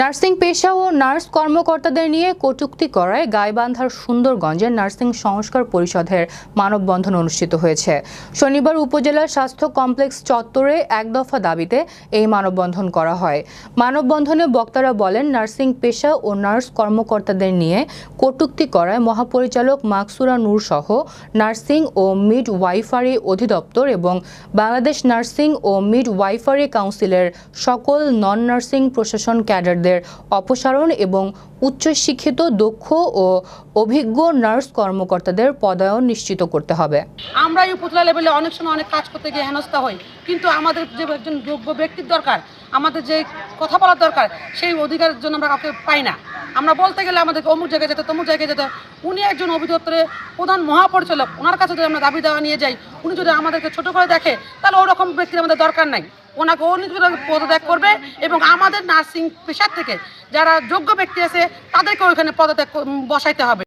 Nursing পেশা ও nurse কর্মকর্তাদের নিয়ে কটূক্তি করায় গাইবান্ধার সুন্দরগঞ্জের নার্সিং সংস্কার পরিষদের মানববন্ধন অনুষ্ঠিত হয়েছে। শনিবার উপজেলা স্বাস্থ্য কমপ্লেক্স চত্বরে এক দফা দাবিতে এই মানববন্ধন করা হয়। মানববন্ধনে বক্তারা বলেন, নার্সিং পেশা ও নার্স কর্মকর্তাদের নিয়ে কটূক্তি করায় মহাপরিচালক মাকসুরা নূর সহ নার্সিং ও মিডওয়াইফারি অধিদপ্তর এবং বাংলাদেশ নার্সিং ও মিডওয়াইফারি কাউন্সিলের সকল নন নার্সিং প্রশাসন ক্যাডারদের অপসারণ এবং উচ্চশিক্ষিত, দক্ষ ও অভিজ্ঞ নার্স কর্মকর্তাদের পদায়ন নিশ্চিত করতে হবে। আমরা এই উপজেলা লেভেলে অনেক সময় অনেক কাজ করতে গিয়ে হেনস্থা হই, কিন্তু আমাদের যে একজন যোগ্য ব্যক্তির দরকার, আমাদের যে কথা বলার দরকার, সেই অধিকারের জন্য আমরা কাউকে পাই না। আমরা বলতে গেলে আমাদেরকে অমুক জায়গায় যেতে, তমুক জায়গায় যেতে। উনি একজন অধিদপ্তরের প্রধান মহাপরিচালক, ওনার কাছে যদি আমরা দাবি দেওয়া নিয়ে যাই, উনি যদি আমাদেরকে ছোট করে দেখে, তাহলে ওরকম ব্যক্তির আমাদের দরকার নাই। ওনাকে পদত্যাগ করবে এবং আমাদের নার্সিং পেশার থেকে যারা যোগ্য ব্যক্তি আছে তাদেরকে ওইখানে পদত্যাগ বসাইতে হবে।